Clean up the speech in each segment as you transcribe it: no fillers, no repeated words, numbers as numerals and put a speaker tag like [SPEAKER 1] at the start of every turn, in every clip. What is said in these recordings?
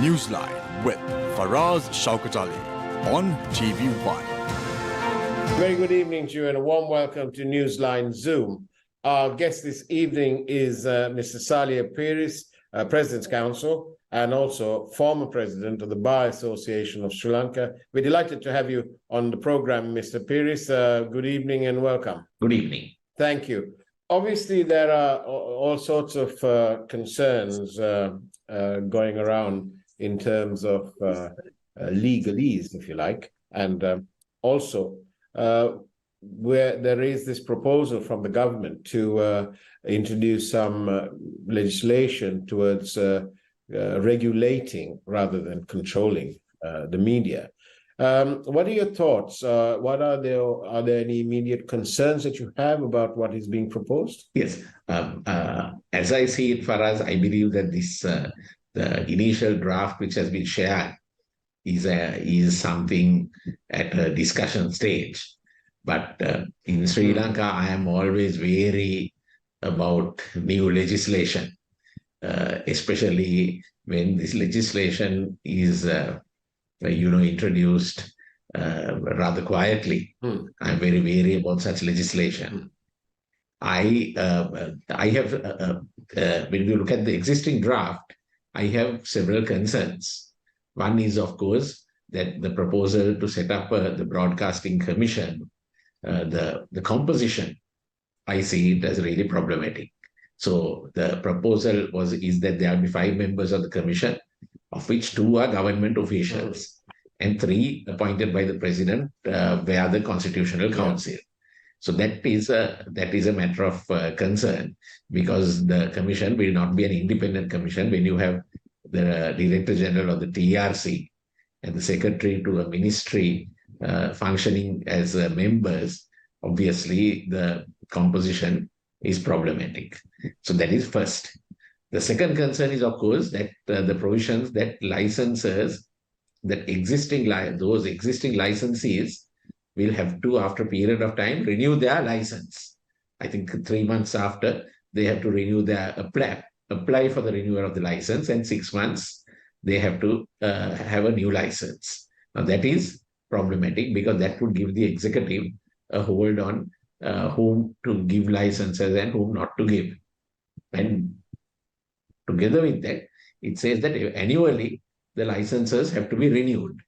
[SPEAKER 1] Newsline with Faraz Shaukat Ali on TV1.
[SPEAKER 2] Very good evening to you and a warm welcome to Newsline Zoom. Our guest this evening is Mr. Saliya Pieris, President's Counsel, and also former President of the Bar Association of Sri Lanka. We're delighted to have you on the program, Mr. Pieris. Good evening and welcome.
[SPEAKER 3] Good evening.
[SPEAKER 2] Thank you. Obviously, there are all sorts of concerns going around in terms of legalese, if you like, and also where there is this proposal from the government to introduce some legislation towards regulating rather than controlling the media. What are your thoughts? Are there any immediate concerns that you have about what is being proposed?
[SPEAKER 3] Yes. As I see it, Faraz, I believe that this the initial draft which has been shared is something at a discussion stage. But in Sri Lanka, I am always wary about new legislation, especially when this legislation is introduced rather quietly. I'm very wary about such legislation. I have, when you look at the existing draft, I have several concerns. One is, of course, that the proposal to set up the Broadcasting Commission, the composition, I see it as really problematic. So the proposal is that there will be 5 members of the commission, of which 2 are government officials and 3 appointed by the president via the Constitutional Council. So that is a matter of concern, because the commission will not be an independent commission. When you have the Director General of the TRC and the Secretary to a ministry functioning as members, obviously the composition is problematic. So that is first. The second concern is, of course, that the provisions that licensors, those existing licensees will have to, after a period of time, renew their license. I think 3 months after, they have to renew their apply for the renewal of the license, and 6 months they have to have a new license. Now that is problematic, because that would give the executive a hold on whom to give licenses and whom not to give. And together with that, it says that annually the licenses have to be renewed.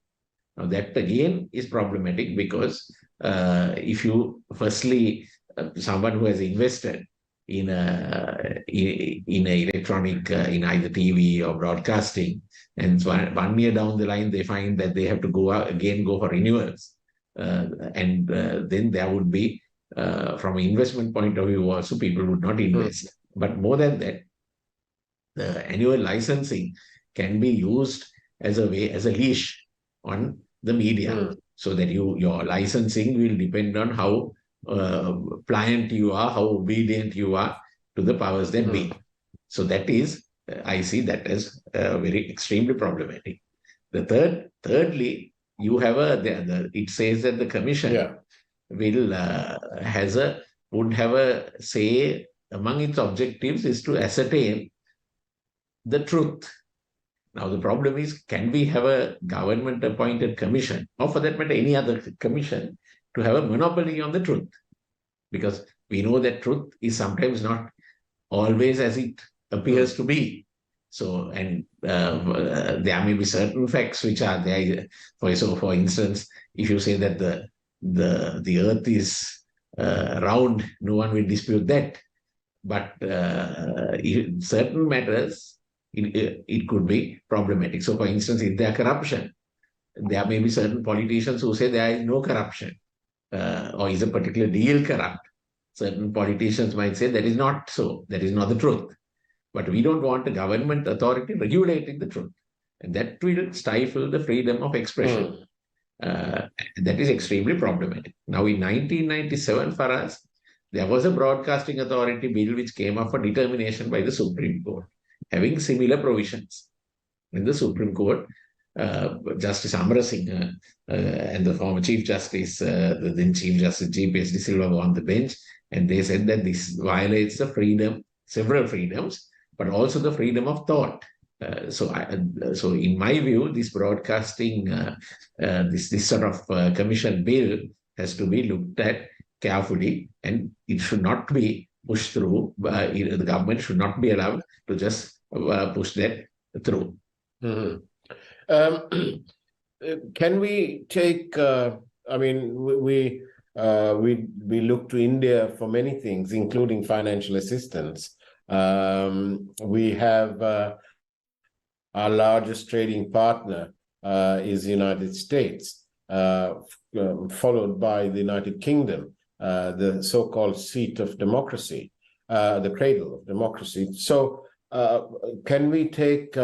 [SPEAKER 3] Now that again is problematic, because if you firstly, someone who has invested in a electronic, in either TV or broadcasting, and 1 year down the line they find that they have to go for renewals, and then there would be, from an investment point of view also, people would not invest. But more than that, the annual licensing can be used as a leash on the media, so that your licensing will depend on how pliant you are, how obedient you are to the powers that be. So that is, I see that as very extremely problematic. Thirdly, you have it says that the commission would have a say among its objectives is to ascertain the truth. Now, the problem is, can we have a government-appointed commission, or for that matter, any other commission, to have a monopoly on the truth? Because we know that truth is sometimes not always as it appears to be. So, and there may be certain facts which are there. For instance, if you say that the earth is round, no one will dispute that. But in certain matters, it could be problematic. So, for instance, if there is corruption, there may be certain politicians who say there is no corruption, or is a particular deal corrupt. Certain politicians might say that is not so, that is not the truth. But we don't want a government authority regulating the truth. And that will stifle the freedom of expression. That is extremely problematic. Now, in 1997, for us, there was a broadcasting authority bill which came up for determination by the Supreme Court, having similar provisions. In the Supreme Court, Justice Amarasinghe and the former Chief Justice, the then Chief Justice G.P.S.D. Silva were on the bench, and they said that this violates the freedom, several freedoms, but also the freedom of thought. So in my view, this broadcasting, this sort of commission bill has to be looked at carefully, and it should not be pushed through. The government should not be allowed to just push that through.
[SPEAKER 2] Can we take? I mean, we look to India for many things, including financial assistance. We have our largest trading partner is the United States, followed by the United Kingdom, the so-called seat of democracy, the cradle of democracy. So can we take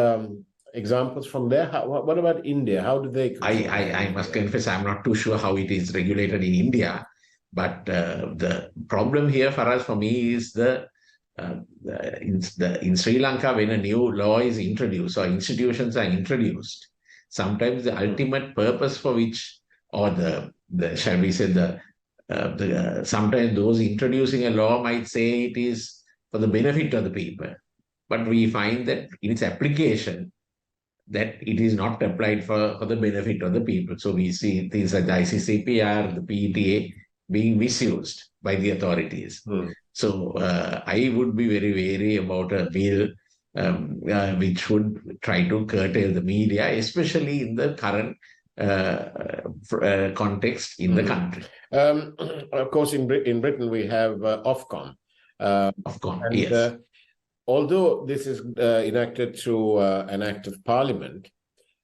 [SPEAKER 2] examples from there? What about India? How do they?
[SPEAKER 3] I must confess, I'm not too sure how it is regulated in India, but the problem here for me is in Sri Lanka, when a new law is introduced or institutions are introduced, sometimes the ultimate purpose for which, or shall we say, sometimes those introducing a law might say it is for the benefit of the people, but we find that in its application, that it is not applied for the benefit of the people. So we see things like the ICCPR, the PETA being misused by the authorities. So I would be very wary about a bill which would try to curtail the media, especially in the current context in the country.
[SPEAKER 2] Of course, in Britain, we have Ofcom.
[SPEAKER 3] Ofcom,
[SPEAKER 2] and,
[SPEAKER 3] yes.
[SPEAKER 2] Although this is enacted through an act of parliament,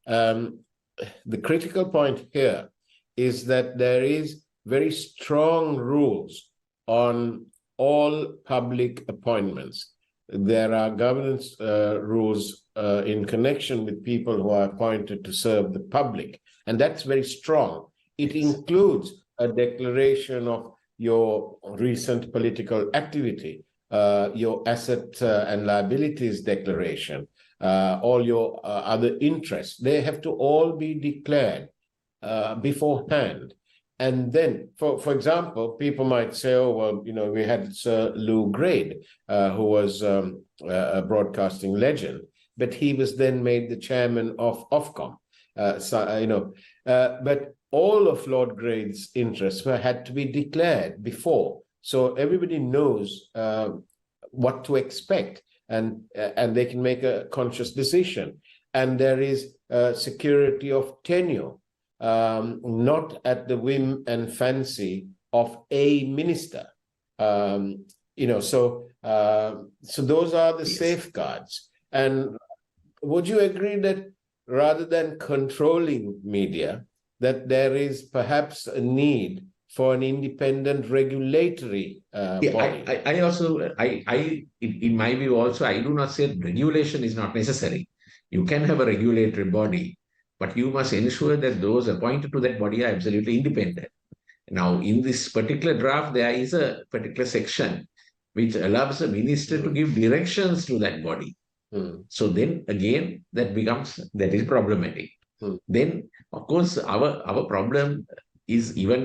[SPEAKER 2] the critical point here is that there is very strong rules on all public appointments. There are governance rules in connection with people who are appointed to serve the public, and that's very strong. It includes a declaration of your recent political activity, your asset and liabilities declaration, all your other interests. They have to all be declared beforehand. And then, for example, people might say, oh, well, we had Sir Lou Grade, who was a broadcasting legend, but he was then made the chairman of Ofcom. But all of Lord Grade's interests had to be declared before. So everybody knows what to expect, and they can make a conscious decision. And there is security of tenure. Not at the whim and fancy of a minister. So those are the safeguards. And would you agree that rather than controlling media, that there is perhaps a need for an independent regulatory body?
[SPEAKER 3] In my view also, I do not say regulation is not necessary. You can have a regulatory body, but you must ensure that those appointed to that body are absolutely independent. Now, in this particular draft, there is a particular section which allows the minister to give directions to that body. So then again, that is problematic. Then, of course, our problem is even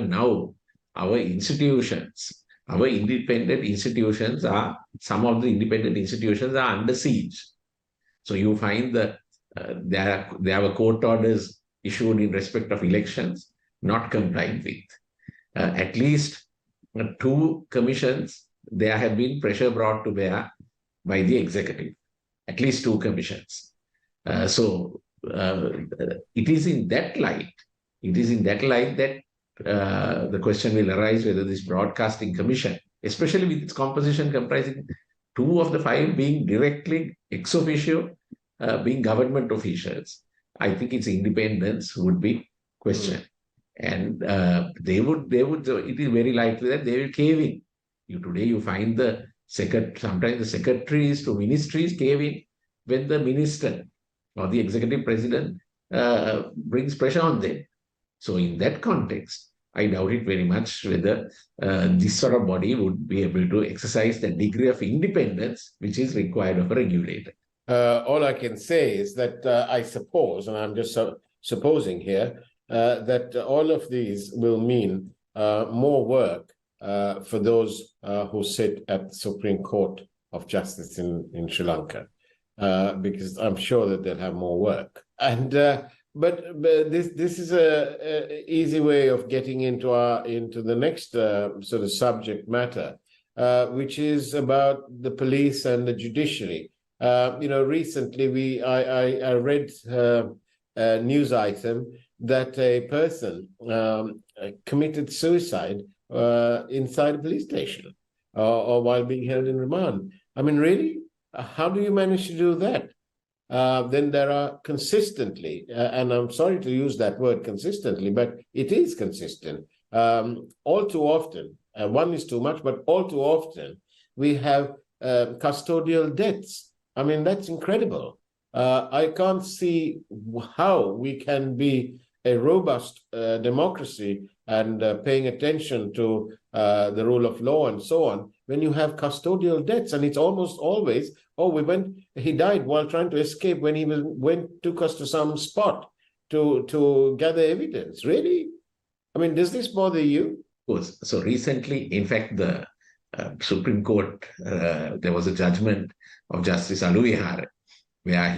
[SPEAKER 3] now, our institutions, some of the independent institutions are under siege. So you find that there were court orders issued in respect of elections, not complied with. At least 2 commissions, there have been pressure brought to bear by the executive. At least 2 commissions. So it is in that light that the question will arise whether this broadcasting commission, especially with its composition comprising 2 of the 5 being directly ex officio, being government officials, I think its independence would be questioned. And it is very likely that they will cave in. Today you find sometimes the secretaries to ministries cave in when the minister or the executive president brings pressure on them. So in that context, I doubt it very much whether this sort of body would be able to exercise the degree of independence which is required of a regulator.
[SPEAKER 2] All I can say is that I suppose, and I'm just supposing here, that all of these will mean more work for those who sit at the Supreme Court of Justice in Sri Lanka. because I'm sure that they'll have more work. And but this is a easy way of getting into the next sort of subject matter, which is about the police and the judiciary. Recently I read a news item that a person committed suicide inside a police station or while being held in remand. I mean, really? How do you manage to do that? Then there are consistently, and I'm sorry to use that word consistently, but it is consistent. All too often, one is too much, but all too often, we have custodial deaths. I mean, that's incredible. I can't see how we can be a robust democracy and paying attention to the rule of law and so on when you have custodial deaths. And it's almost always, he died while trying to escape when he took us to some spot to gather evidence. Really? I mean, does this bother you?
[SPEAKER 3] Of course. So recently, in fact, the Supreme Court, there was a judgment of Justice Aluvihara where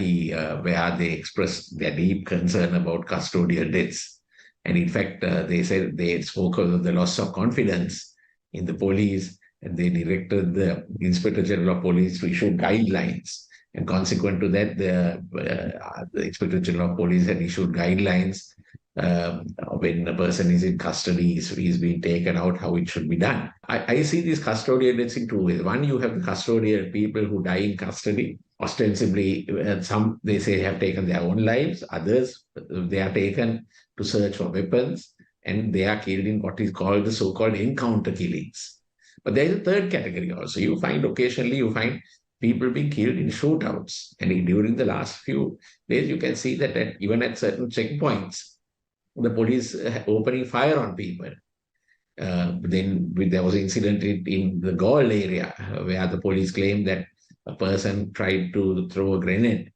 [SPEAKER 3] they expressed their deep concern about custodial deaths. And in fact, they said they spoke of the loss of confidence in the police, and they directed the Inspector General of Police to issue guidelines. And consequent to that, the Inspector General of Police had issued guidelines when a person is in custody, he's being taken out, how it should be done. I see these custodial deaths in two ways. One, you have the custodial people who die in custody. Ostensibly, some, they say, have taken their own lives. Others, they are taken to search for weapons, and they are killed in what is called the so-called encounter killings. But there is a third category also. Occasionally you find people being killed in shootouts. And during the last few days, you can see that even at certain checkpoints, the police opening fire on people. Then there was an incident in the Gaul area where the police claimed that a person tried to throw a grenade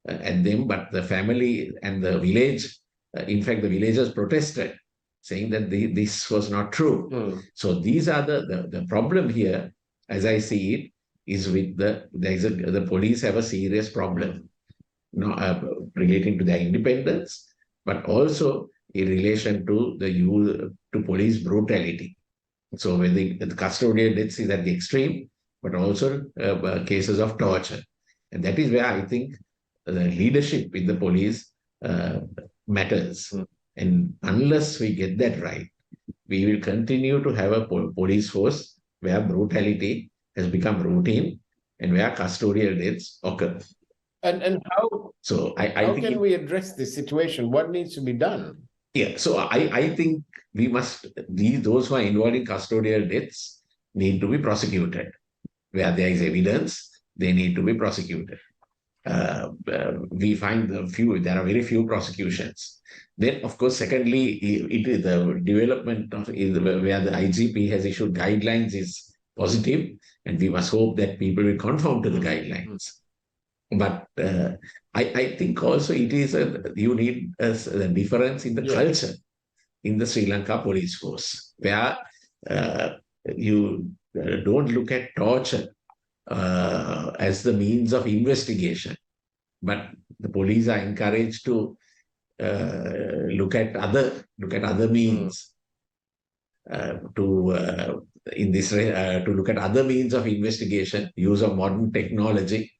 [SPEAKER 3] at them, but the family and the village, in fact, the villagers protested, saying that this was not true. So these are the problem here, as I see it, is with the police have a serious problem relating to their independence, but also in relation to to police brutality. So when the custodial deaths is at the extreme, but also cases of torture. And that is where I think the leadership in the police matters. And unless we get that right, we will continue to have a police force where brutality has become routine and where custodial deaths occur.
[SPEAKER 2] And how?
[SPEAKER 3] So
[SPEAKER 2] how can we address this situation? What needs to be done?
[SPEAKER 3] Yeah, so I think we must, those who are involved in custodial deaths need to be prosecuted. Where there is evidence, they need to be prosecuted. We find there are very few prosecutions. Then, of course, secondly, it is the development of where the IGP has issued guidelines is positive, and we must hope that people will conform to the guidelines. But I think also it is you need a difference in the culture in the Sri Lanka police force, where you don't look at torture as the means of investigation, but the police are encouraged to look at other means to look at other means of investigation, use of modern technology.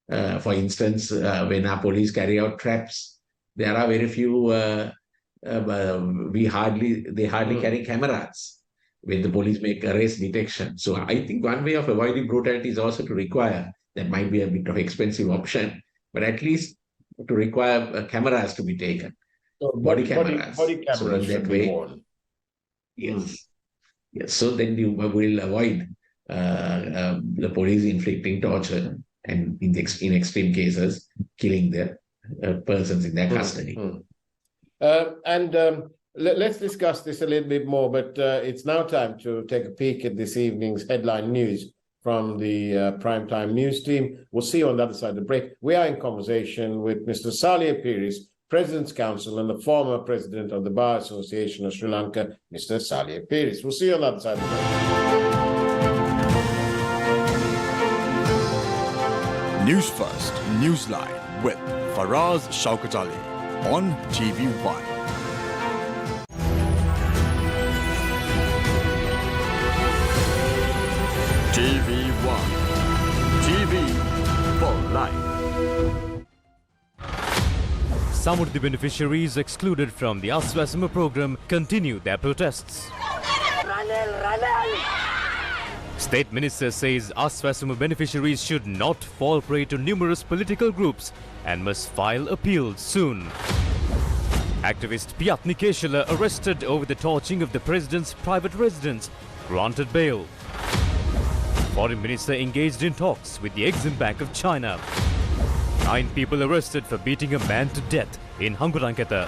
[SPEAKER 3] For instance, when our police carry out traps, there are very few. They hardly carry cameras when the police make arrest detection. So I think one way of avoiding brutality is also to require, that might be a bit of expensive option, but at least to require cameras to be taken.
[SPEAKER 2] So body cameras. Body cameras
[SPEAKER 3] so that way, yes. Yes. So then you will avoid the police inflicting torture and in extreme cases, killing the persons in their custody.
[SPEAKER 2] Let's discuss this a little bit more, but it's now time to take a peek at this evening's headline news from the Primetime News team. We'll see you on the other side of the break. We are in conversation with Mr. Saliya Pieris, President's Counsel and the former President of the Bar Association of Sri Lanka, Mr. Saliya Pieris. We'll see you on the other side of the break.
[SPEAKER 1] News First Newsline with Faraz Shaukat Ali on TV1. TV1. TV for life.
[SPEAKER 4] Some of the beneficiaries excluded from the Aswasama program continue their protests. State Minister says Aswasama beneficiaries should not fall prey to numerous political groups and must file appeals soon. Activist Piyatni Keshala arrested over the torching of the president's private residence, granted bail. Foreign Minister engaged in talks with the Exim Bank of China. 9 people arrested for beating a man to death in Hanguranketa.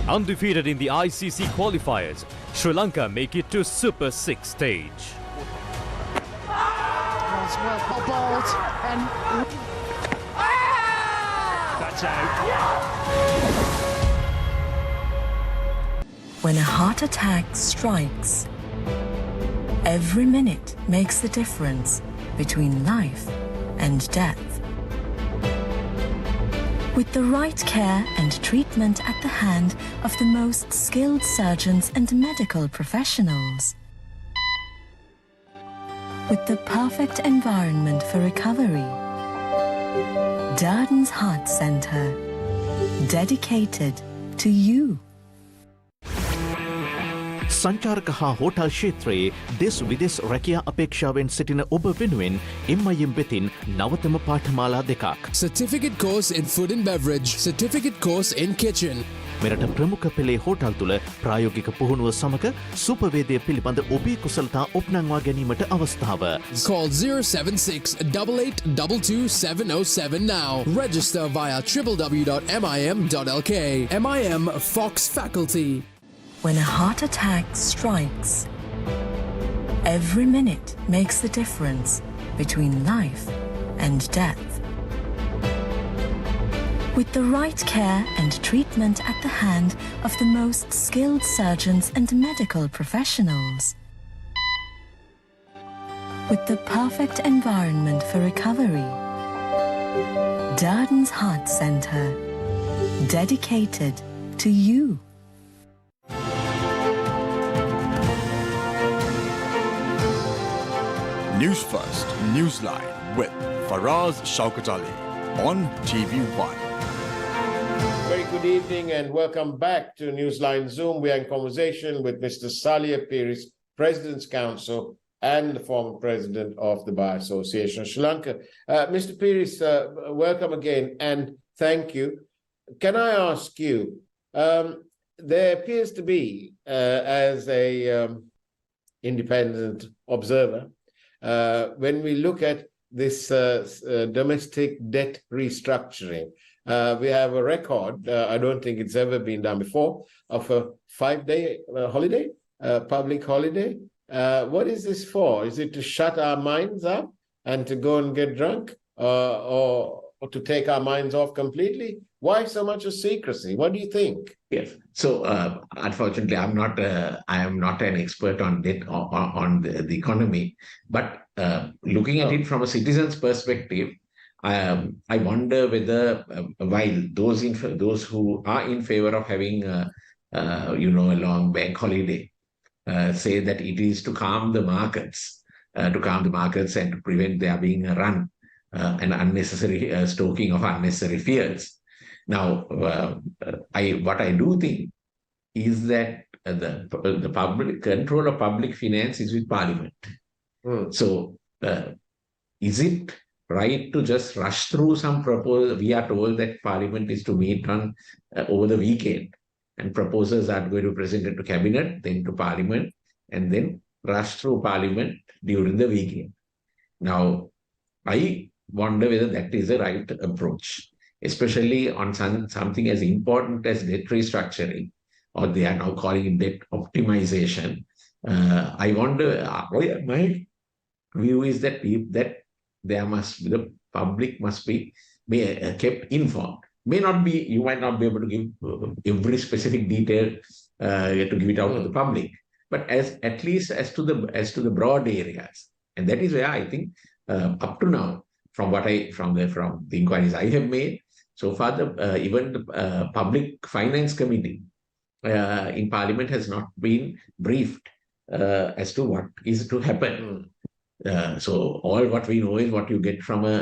[SPEAKER 4] Undefeated in the ICC qualifiers, Sri Lanka make it to Super 6 stage.
[SPEAKER 5] Well bowled and that's out.
[SPEAKER 6] When a heart attack strikes, every minute makes the difference between life and death. With the right care and treatment at the hand of the most skilled surgeons and medical professionals. With the perfect environment for recovery. Darden's Heart Center, dedicated to you.
[SPEAKER 7] සංචාරක හා hotel ක්ෂේත්‍රයේ දෙස් විදෙස් රැකියා අපේක්ෂාවෙන් සිටින ඔබ වෙනුවෙන් MIM වෙතින් නවතම පාඨමාලා දෙකක්.
[SPEAKER 8] Certificate course in food and beverage, certificate course in kitchen.
[SPEAKER 7] මෙරට ප්‍රමුඛ පෙළේ හෝටල් තුළ ප්‍රායෝගික පුහුණුව සමග සුපවේදය පිළිබඳ ඔබේ කුසලතා ඔප්නංවා ගැනීමට අවස්ථාව.
[SPEAKER 8] Call 076-8822-707 now. Register via www.mim.lk. MIM Fox Faculty.
[SPEAKER 6] When a heart attack strikes, every minute makes the difference between life and death. With the right care and treatment at the hand of the most skilled surgeons and medical professionals. With the perfect environment for recovery. Darden's Heart Center, dedicated to you.
[SPEAKER 1] News First, Newsline with Faraz Shaukat Ali on TV1.
[SPEAKER 2] Very good evening and welcome back to Newsline Zoom. We are in conversation with Mr. Saliya Pieris, President's Counsel and the former President of the Bar Association of Sri Lanka. Mr. Pieris, welcome again and thank you. Can I ask you, there appears to be, as a independent observer, when we look at this domestic debt restructuring, we have a record, I don't think it's ever been done before, of a 5-day holiday, public holiday. What is this for? Is it to shut our minds up and to go and get drunk? Or to take our minds off completely? Why so much of secrecy? What do you think?
[SPEAKER 3] Yes. So, unfortunately, I am not an expert on debt on the economy. But looking at it from a citizen's perspective, I wonder whether while those who are in favor of having a long bank holiday say that it is to calm the markets, and to prevent there being a run and unnecessary stoking of unnecessary fears. Now, what I do think is that the public control of public finance is with Parliament. So, is it right to just rush through some proposal? We are told that Parliament is to meet on over the weekend, and proposals are going to be presented to Cabinet, then to Parliament, and then rush through Parliament during the weekend. Now, I wonder whether that is the right approach, especially on something as important as debt restructuring, or they are now calling it debt optimization. I wonder, my view is that the public must be kept informed. You might not be able to give every specific detail to give it out to the public, but at least as to the broad areas. And that is where I think up to now, from the inquiries I have made, so far even the Public Finance Committee in Parliament has not been briefed as to what is to happen. So all what we know is what you get from a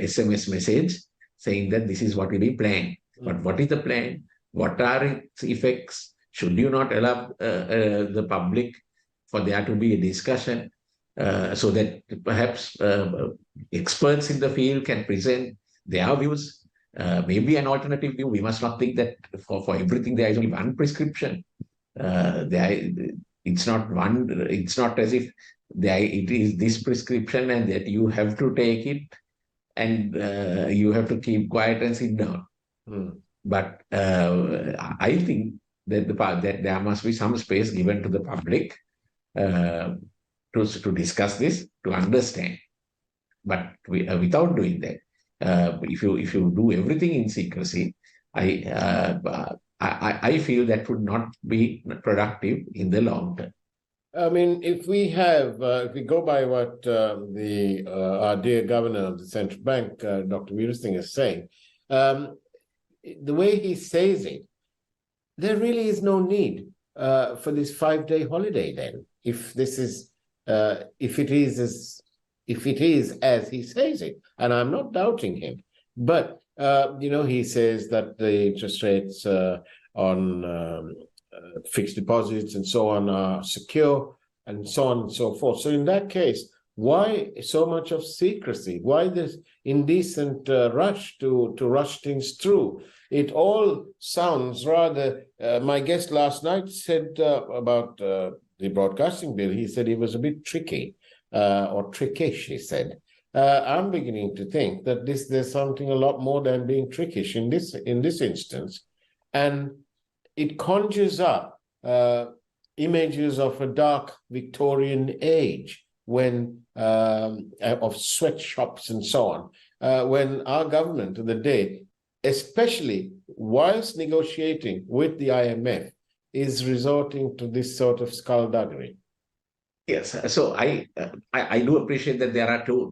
[SPEAKER 3] SMS message saying that this is what will be planned. But what is the plan? What are its effects? Should you not allow the public for there to be a discussion so that perhaps experts in the field can present their views? Maybe an alternative view. We must not think that for everything there is only one prescription. It's not as if it is this prescription and that you have to take it and you have to keep quiet and sit down. But I think that there must be some space given to the public to discuss this, to understand. But without doing that, if you do everything in secrecy, I feel that would not be productive in the long term.
[SPEAKER 2] I mean, if we go by what our dear governor of the central bank, Dr. Pieris is saying, the way he says it, there really is no need for this 5-day holiday. Then, if it is as he says it, and I'm not doubting him, but he says that the interest rates on fixed deposits and so on are secure, and so on and so forth. So in that case, why so much of secrecy? Why this indecent rush to rush things through? It all sounds rather. My guest last night said about the broadcasting bill. He said it was a bit tricky or trickish. He said. I'm beginning to think that there's something a lot more than being trickish in this instance, and it conjures up images of a dark Victorian age when of sweatshops and so on, when our government of the day, especially whilst negotiating with the IMF, is resorting to this sort of skullduggery.
[SPEAKER 3] Yes, so I do appreciate that there are two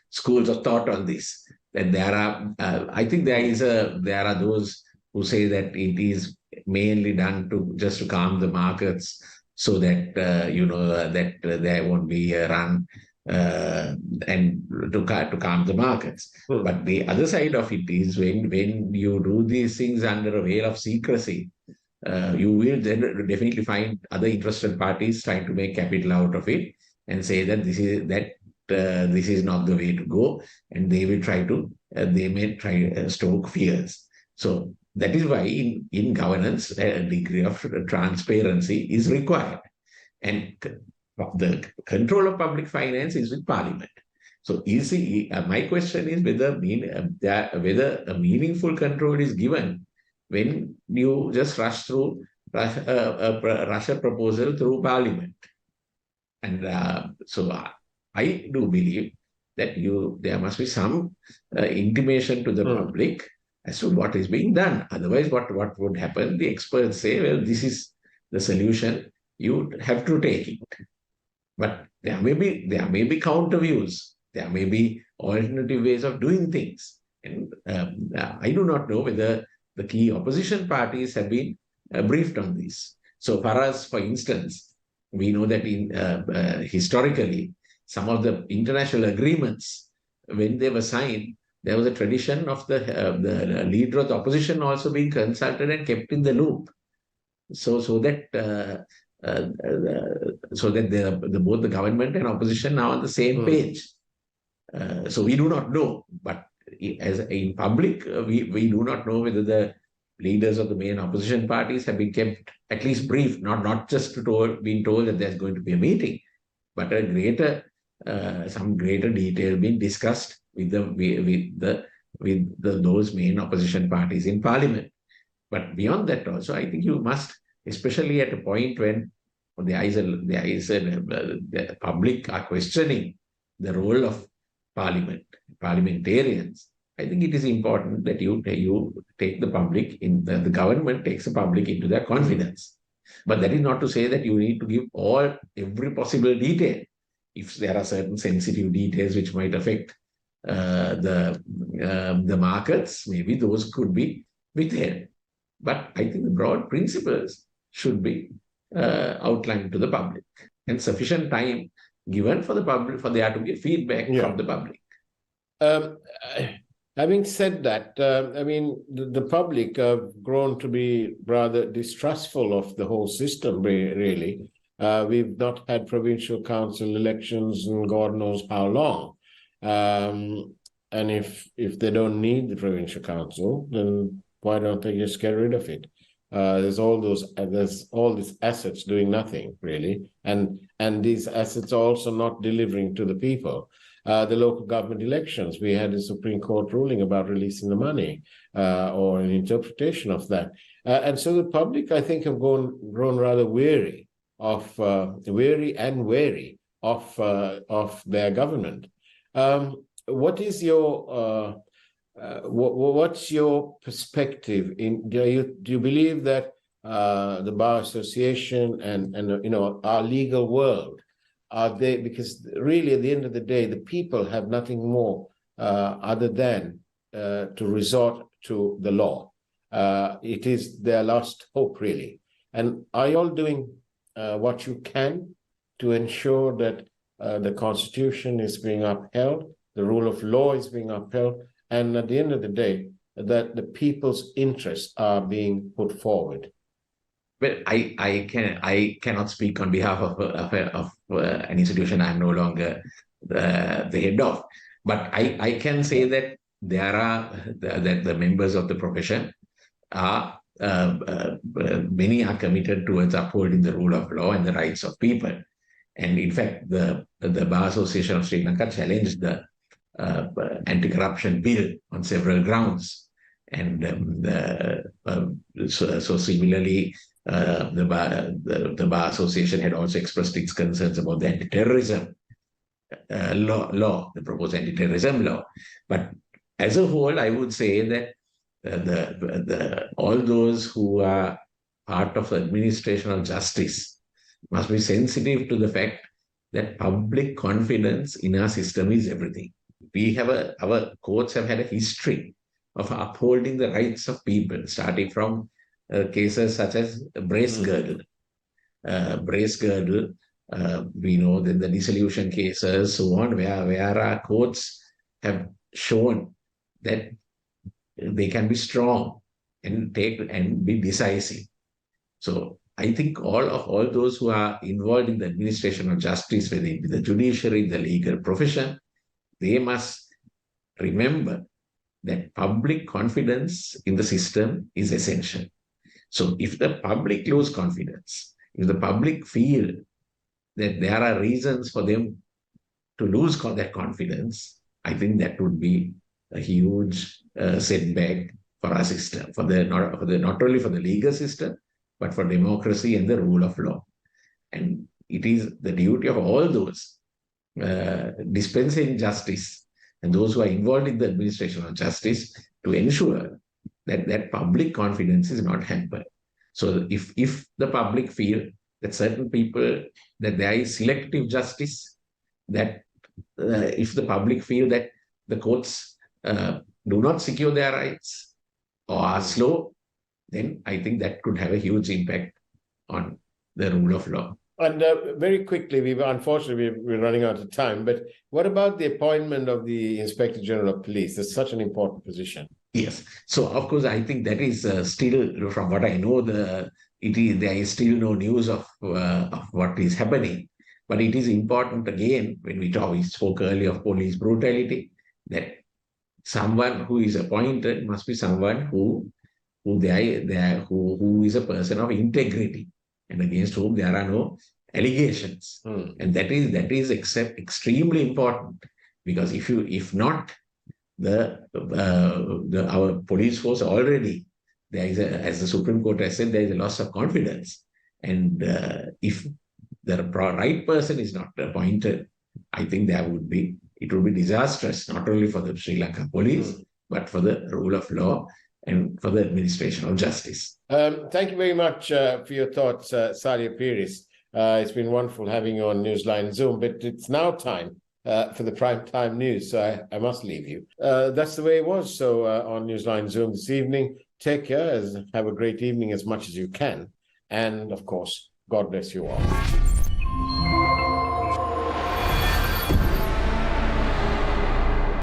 [SPEAKER 3] schools of thought on this. That there are, I think there are those who say that it is mainly done to calm the markets, so that that there won't be a run and to calm the markets. But the other side of it is when you do these things under a veil of secrecy, you will then definitely find other interested parties trying to make capital out of it and say that this is not the way to go, and they may try to stoke fears. So that is why in governance a degree of transparency is required, and the control of public finance is with Parliament. So my question is whether a meaningful control is given when you just rush a proposal through Parliament. And so I do believe that there must be some intimation to the public as to what is being done. Otherwise, what would happen? The experts say, well, this is the solution, you have to take it. But there may be counter views. There may be alternative ways of doing things. And I do not know whether the key opposition parties have been briefed on this. So far as, for instance, we know that historically, some of the international agreements, when they were signed, there was a tradition of the leader of the opposition also being consulted and kept in the loop, so that both the government and opposition are on the same page. So we do not know, but as in public, we do not know whether the leaders of the main opposition parties have been kept at least briefed, not just being told that there's going to be a meeting, but some greater detail being discussed with those main opposition parties in Parliament. But beyond that, also, I think you must, especially at a point when the public are questioning the role of parliamentarians. I think it is important that you take the public the government takes the public into their confidence. But that is not to say that you need to give every possible detail. If there are certain sensitive details which might affect the markets, maybe those could be withheld. But I think the broad principles should be outlined to the public, and sufficient time given for the public, for there to be feedback from the public.
[SPEAKER 2] Having said that, I mean, the public have grown to be rather distrustful of the whole system, really. We've not had provincial council elections in God knows how long. And if they don't need the provincial council, then why don't they just get rid of it? There's all these assets doing nothing, really. And these assets are also not delivering to the people. The local government elections, we had a Supreme Court ruling about releasing the money or an interpretation of that. And so the public, I think, have grown rather wary of their government. What is your what's your perspective? Do you believe that the Bar Association and our legal world, are they, because really at the end of the day, the people have nothing more other than to resort to the law. It is their last hope, really. And are you all doing what you can to ensure that the Constitution is being upheld, the rule of law is being upheld, and at the end of the day, that the people's interests are being put forward?
[SPEAKER 3] Well, I cannot speak on behalf of an institution I'm no longer the head of, but I can say that that the members of the profession are many are committed towards upholding the rule of law and the rights of people. And in fact, the Bar Association of Sri Lanka challenged the anti-corruption bill on several grounds. And so similarly, the Bar Association had also expressed its concerns about the anti-terrorism law, the proposed anti-terrorism law. But as a whole, I would say that all those who are part of the administration of justice must be sensitive to the fact that public confidence in our system is everything. Our courts have had a history of upholding the rights of people, starting from cases such as brace girdle. We know that the dissolution cases, so on, where our courts have shown that they can be strong and be decisive. So I think all those who are involved in the administration of justice, whether it be the judiciary, the legal profession, they must remember that public confidence in the system is essential. So if the public lose confidence, if the public feel that there are reasons for them to lose that confidence, I think that would be a huge setback for our system, not only for the legal system, but for democracy and the rule of law. And it is the duty of all those dispensing justice and those who are involved in the administration of justice to ensure that public confidence is not hampered. So if the public feel that certain people, that there is selective justice, that if the public feel that the courts do not secure their rights or are slow, then I think that could have a huge impact on the rule of law.
[SPEAKER 2] And very quickly, unfortunately, we're running out of time, but what about the appointment of the Inspector General of Police? That's such an important position.
[SPEAKER 3] Yes. So, of course, I think that is still, from what I know, there is still no news of what is happening. But it is important, again, when we spoke earlier of police brutality, that someone who is appointed must be someone who is a person of integrity and against whom there are no allegations. And that is extremely important, because if not, our police force already, there is as the Supreme Court has said, there is a loss of confidence. And if the right person is not appointed, I think it would be disastrous, not only for the Sri Lanka police, but for the rule of law and for the administration of justice.
[SPEAKER 2] Thank you very much for your thoughts, Saliya Pieris. It's been wonderful having you on Newsline Zoom, but it's now time for the prime time news, so I must leave you. That's the way it was. So on Newsline Zoom this evening, take care, have a great evening as much as you can. And of course, God bless you all.